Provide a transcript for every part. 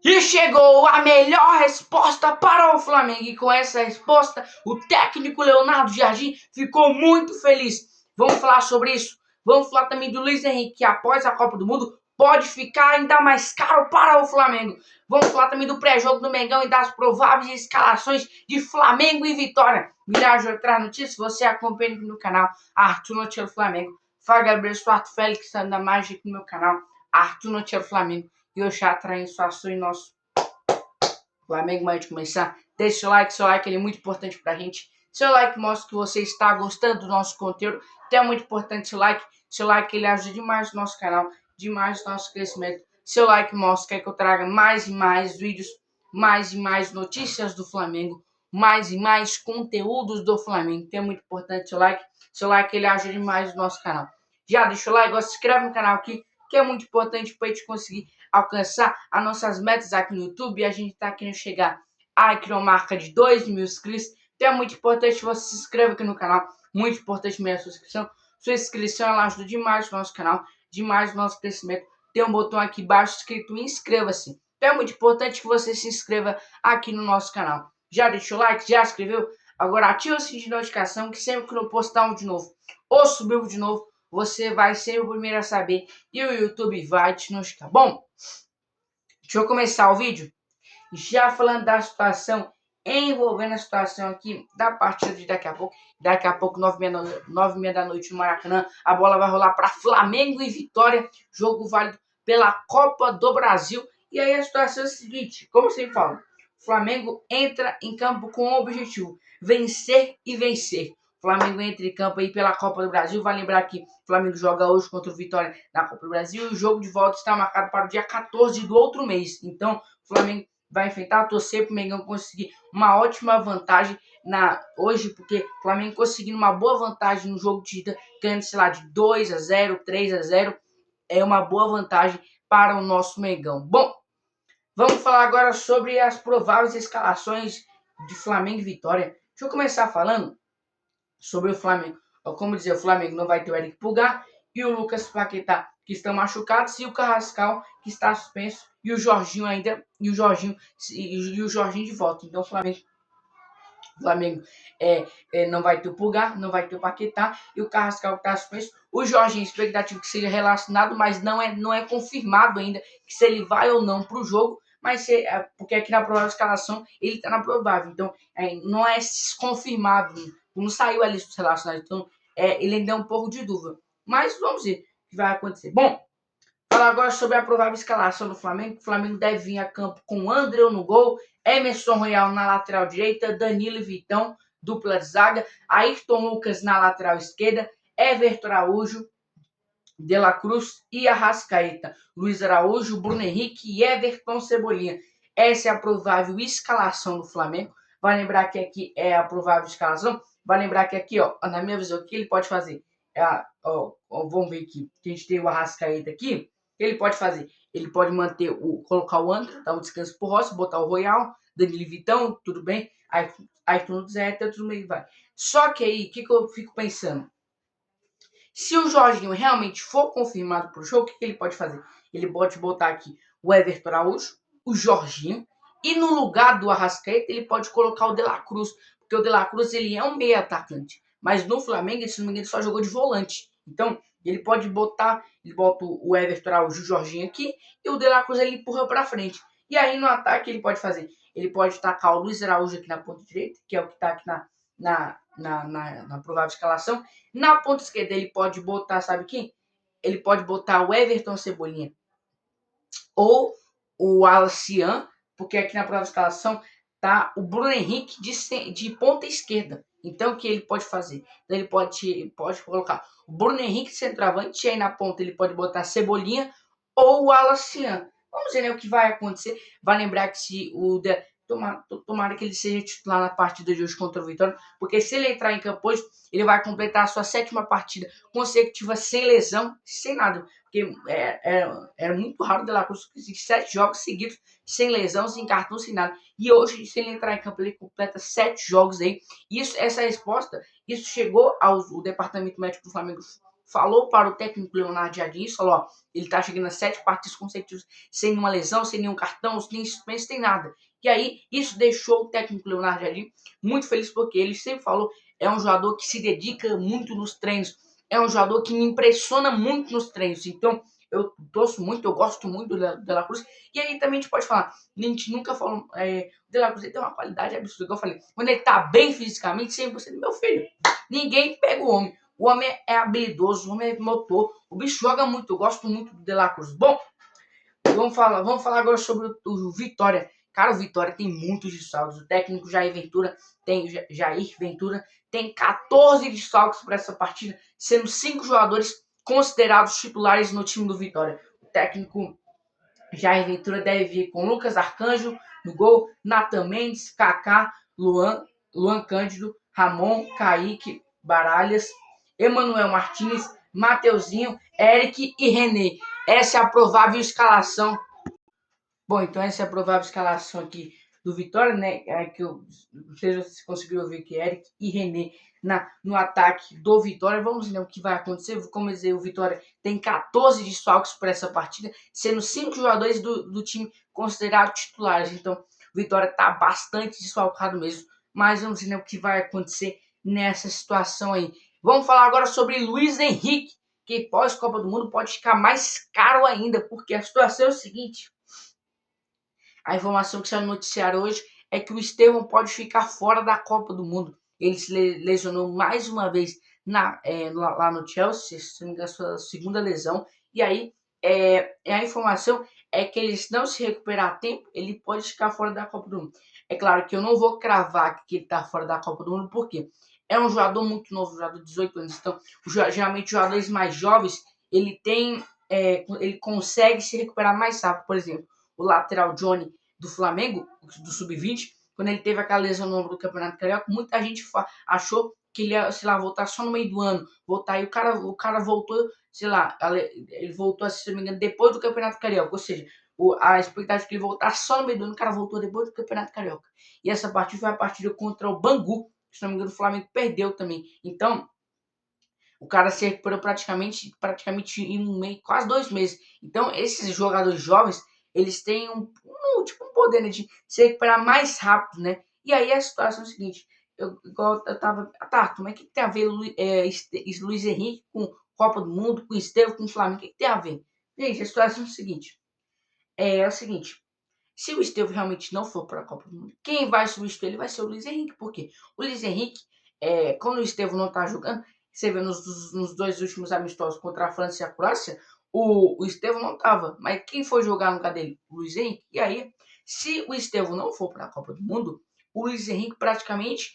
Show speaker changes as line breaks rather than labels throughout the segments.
E chegou a melhor resposta para o Flamengo. E com essa resposta, o técnico Leonardo Jardim ficou muito feliz. Vamos falar sobre isso. Vamos falar também do Luiz Henrique, que após a Copa do Mundo pode ficar ainda mais caro para o Flamengo. Vamos falar também do pré-jogo do Mengão e das prováveis escalações de Flamengo e Vitória. Milhares de outras notícias, você acompanha aqui no canal Arthur Notícias Flamengo. Fala, Gabriel Suato Félix, está ainda mais aqui no meu canal Arthur Notícias Flamengo. E eu já trago informações nosso Flamengo. Mas antes de começar, deixe seu like ele é muito importante pra gente. Seu like mostra que você está gostando do nosso conteúdo, então é muito importante seu like ele ajuda demais o nosso canal, demais o nosso crescimento. Seu like mostra que eu traga mais e mais vídeos, mais e mais notícias do Flamengo, mais e mais conteúdos do Flamengo, então é muito importante seu like ele ajuda demais o nosso canal. Já deixa o like, se inscreve no canal aqui, que é muito importante para a gente conseguir alcançar as nossas metas aqui no YouTube. E a gente está querendo chegar aqui uma marca de 2.000 inscritos. Então é muito importante você se inscreva aqui no canal. Muito importante mesmo a sua inscrição. Sua inscrição ela ajuda demais o nosso canal, demais o nosso crescimento. Tem um botão aqui embaixo escrito inscreva-se. Então é muito importante que você se inscreva aqui no nosso canal. Já deixou o like? Já se inscreveu? Agora ativa o sininho de notificação que sempre que eu postar um de novo ou subir um de novo, você vai ser o primeiro a saber e o YouTube vai te notificar. Bom, deixa eu começar o vídeo já falando da situação, envolvendo a situação aqui da partida de daqui a pouco. Daqui a pouco, 9h30 da noite no Maracanã, a bola vai rolar para Flamengo e Vitória, jogo válido pela Copa do Brasil. E aí a situação é a seguinte, como sempre falo, o Flamengo entra em campo com o objetivo vencer e vencer. O Flamengo entra em campo aí pela Copa do Brasil. Vai lembrar que o Flamengo joga hoje contra o Vitória na Copa do Brasil e o jogo de volta está marcado para o dia 14 do outro mês. Então, o Flamengo vai enfrentar, torcer para o Mengão conseguir uma ótima vantagem hoje, porque o Flamengo conseguindo uma boa vantagem no jogo de ida, ganhando, sei lá, de 2-0, 3-0, é uma boa vantagem para o nosso Mengão. Bom, vamos falar agora sobre as prováveis escalações de Flamengo e Vitória. Deixa eu começar falando sobre o Flamengo. Como dizer, o Flamengo não vai ter o Eric Pulgar e o Lucas Paquetá, que estão machucados, e o Carrascal, que está suspenso, e o Jorginho ainda, e o Jorginho de volta. Então o Flamengo não vai ter o Pulgar, não vai ter o Paquetá, e o Carrascal que está suspenso. O Jorginho, expectativa que seja relacionado, mas não é confirmado ainda que se ele vai ou não para o jogo, mas porque aqui na provável escalação ele está na provável, então não é confirmado, não saiu a lista dos relacionados, então ele ainda é um pouco de dúvida. Mas vamos ver o que vai acontecer. Bom, falar agora sobre a provável escalação do Flamengo. O Flamengo deve vir a campo com André no gol, Emerson Royal na lateral direita, Danilo e Vitão, dupla de zaga, Ayrton Lucas na lateral esquerda, Everton Araújo, De La Cruz e Arrascaeta, Luiz Araújo, Bruno Henrique e Everton Cebolinha. Essa é a provável escalação do Flamengo. Vai lembrar que aqui é a provável escalação. Vai lembrar que aqui, ó, na minha visão, o que ele pode fazer? Vamos ver aqui. A gente tem o Arrascaeta aqui. O que ele pode fazer? Ele pode colocar o André, dar um descanso pro Rossi, botar o Royal, Danilo Vitão, tudo bem. Aí tudo certo, tudo bem, vai. Só que aí, o que eu fico pensando? Se o Jorginho realmente for confirmado para o jogo, o que ele pode fazer? Ele pode botar aqui o Everton Araújo, o Jorginho, e no lugar do Arrascaeta, ele pode colocar o De La Cruz, porque o De La Cruz ele é um meio atacante, mas no Flamengo, se não me engano, ele só jogou de volante. Então, ele bota o Everton Araújo, o Jorginho aqui, e o De La Cruz ele empurra para frente. E aí no ataque ele pode fazer, ele pode tacar o Luiz Araújo aqui na ponta direita, que é o que está aqui na provável escalação. Na ponta esquerda ele pode botar, sabe quem? Ele pode botar o Everton Cebolinha ou o Alcian, porque aqui na provável escalação tá o Bruno Henrique de ponta esquerda. Então o que ele pode fazer? Então, ele pode colocar o Bruno Henrique centroavante, e aí na ponta ele pode botar Cebolinha ou o Alcian. Vamos ver, né, o que vai acontecer. Vai lembrar que se tomara que ele seja titular na partida de hoje contra o Vitória, porque se ele entrar em campo hoje, ele vai completar a sua 7ª partida consecutiva sem lesão, sem nada. Porque era muito raro o De La Cruz conseguir 7 jogos seguidos sem lesão, sem cartão, sem nada. E hoje, se ele entrar em campo, ele completa 7 jogos aí. Essa resposta, isso chegou ao departamento médico do Flamengo falou para o técnico Leonardo Jardim, falou, ó, ele tá chegando a 7 partidas consecutivas sem nenhuma lesão, sem nenhum cartão, sem suspense, sem nada. E aí, isso deixou o técnico Leonardo Jardim muito feliz, porque ele sempre falou, é um jogador que se dedica muito nos treinos, é um jogador que me impressiona muito nos treinos. Então, eu torço muito, eu gosto muito do De La Cruz. E aí também a gente pode falar, a gente nunca falou, o De La Cruz tem uma qualidade absurda, igual eu falei, quando ele tá bem fisicamente, 100% meu filho, ninguém pega o homem. O homem é habilidoso, o homem é motor, o bicho joga muito, eu gosto muito do De La Cruz. Bom, vamos falar agora sobre o Vitória. Cara, o Vitória tem muitos desfalques. O técnico Jair Ventura tem 14 desfalques para essa partida, sendo 5 jogadores considerados titulares no time do Vitória. O técnico Jair Ventura deve vir com Lucas Arcanjo no gol, Nathan Mendes, Kaká, Luan Cândido, Ramon, Kaique, Baralhas, Emanuel Martins, Mateuzinho, Eric e René. Essa é a provável escalação. Bom, então essa é a provável escalação aqui do Vitória, né? Que eu não sei se vocês conseguiram ver que Eric e René no ataque do Vitória. Vamos ver o que vai acontecer. Como eu disse, o Vitória tem 14 desfalques para essa partida, sendo 5 jogadores do time considerados titulares. Então, o Vitória está bastante desfalcado mesmo. Mas vamos ver o que vai acontecer nessa situação aí. Vamos falar agora sobre Luiz Henrique, que pós-Copa do Mundo pode ficar mais caro ainda, porque a situação é o seguinte. A informação que saiu no noticiário hoje é que o Estevão pode ficar fora da Copa do Mundo. Ele se lesionou mais uma vez lá no Chelsea, se não me engano, sua segunda lesão. E aí, a informação é que ele, se não se recuperar a tempo, ele pode ficar fora da Copa do Mundo. É claro que eu não vou cravar que ele está fora da Copa do Mundo, porque é um jogador muito novo, um jogador de 18 anos. Então, geralmente, jogadores mais jovens, ele consegue se recuperar mais rápido. Por exemplo, o lateral Johnny do Flamengo, do Sub-20, quando ele teve aquela lesão no ombro do Campeonato Carioca, muita gente achou que ele ia, sei lá, voltar só no meio do ano, voltar, e o cara voltou, sei lá, ele voltou, se não me engano, depois do Campeonato Carioca, ou seja, a expectativa de que ele voltasse só no meio do ano, o cara voltou depois do Campeonato Carioca. E essa partida foi a partida contra o Bangu, se não me engano, o Flamengo perdeu também. Então, o cara se recuperou praticamente em um mês, quase 2 meses. Então, esses jogadores jovens, eles têm um poder, né, de se recuperar mais rápido, né? E aí a situação é a seguinte, igual eu tava... Tá, como é que tem a ver Luiz Henrique com Copa do Mundo, com Estevão, com o Flamengo? O que tem a ver? Gente, a situação é o seguinte. Se o Estevão realmente não for para a Copa do Mundo, quem vai substituir ele vai ser o Luiz Henrique. Por quê? O Luiz Henrique, quando o Estevão não tá jogando, você vê nos 2 últimos amistosos contra a França e a Croácia, o Estevão não tava. Mas quem foi jogar no lugar dele? O Luiz Henrique. E aí, se o Estevão não for para a Copa do Mundo, o Luiz Henrique praticamente,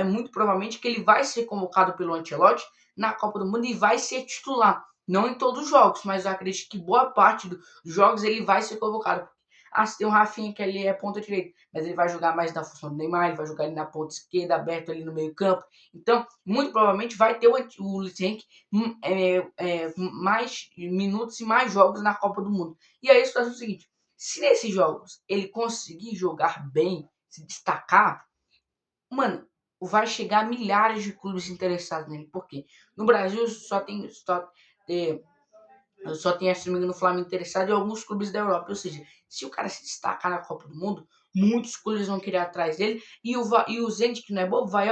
muito provavelmente que ele vai ser convocado pelo Ancelotti na Copa do Mundo e vai ser titular. Não em todos os jogos, mas eu acredito que boa parte dos jogos ele vai ser convocado. Se tem um Rafinha que ele é ponta direita, mas ele vai jogar mais na função do Neymar, ele vai jogar ali na ponta esquerda, aberto ali no meio campo. Então, muito provavelmente vai ter o Luiz Henrique mais minutos e mais jogos na Copa do Mundo. E aí a situação é o seguinte, se nesses jogos ele conseguir jogar bem, se destacar, mano, vai chegar milhares de clubes interessados nele. Por quê? No Brasil só tem, se não me engano, o Flamengo interessado em alguns clubes da Europa. Ou seja, se o cara se destacar na Copa do Mundo, muitos clubes vão querer atrás dele. E o Zenit, que não é bobo, vai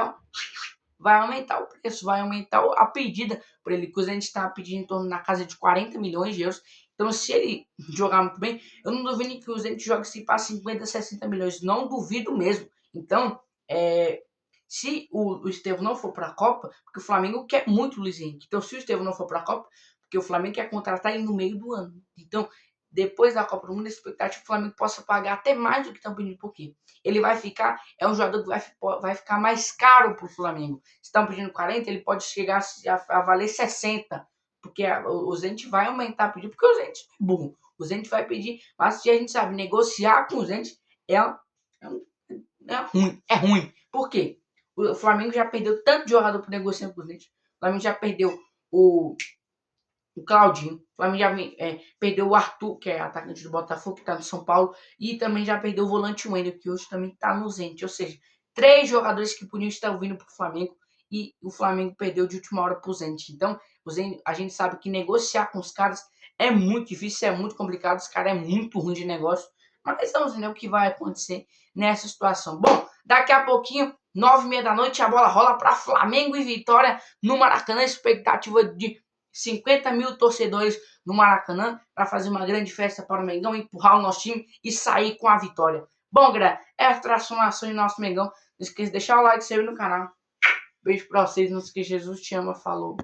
aumentar o preço, vai aumentar a pedida por ele. Que o Zenit está pedindo em torno na casa de 40 milhões de euros. Então, se ele jogar muito bem, eu não duvido que o Zenit jogue se para 50, 60 milhões. Não duvido mesmo. Então, se o Estevão não for para a Copa, porque o Flamengo quer muito o Luiz Henrique. Então, se o Estevão não for para a Copa, porque o Flamengo quer contratar ele no meio do ano. Então, depois da Copa do Mundo, a expectativa é que o Flamengo possa pagar até mais do que estão pedindo. Por quê? Ele vai ficar, um jogador que vai ficar mais caro para o Flamengo. Se estão pedindo 40, ele pode chegar a valer 60, porque o Zenit vai aumentar a pedir, porque o Zenit é burro. O Zenit vai pedir, mas se a gente sabe, negociar com o Zenit é ruim. É ruim. Por quê? O Flamengo já perdeu tanto de jogador por negociando com o Zenit. O Flamengo já perdeu o Claudinho, o Flamengo já perdeu o Arthur, que é atacante do Botafogo, que está no São Paulo, e também já perdeu o volante Wendel, que hoje também está no Zenit. Ou seja, 3 jogadores que podiam estar vindo para o Flamengo, e o Flamengo perdeu de última hora para o Zenit. Então, A gente sabe que negociar com os caras é muito difícil, é muito complicado, os caras é muito ruim de negócio. Mas vamos ver o que vai acontecer nessa situação. Bom, daqui a pouquinho, 9h30 da noite, a bola rola para Flamengo e Vitória no Maracanã. Expectativa de 50 mil torcedores no Maracanã para fazer uma grande festa para o Mengão, empurrar o nosso time e sair com a vitória. Bom, galera, é a transformação em nosso Mengão. Não esqueça de deixar o like, se inscrever no canal. Beijo pra vocês, não esqueça, Jesus te ama, falou.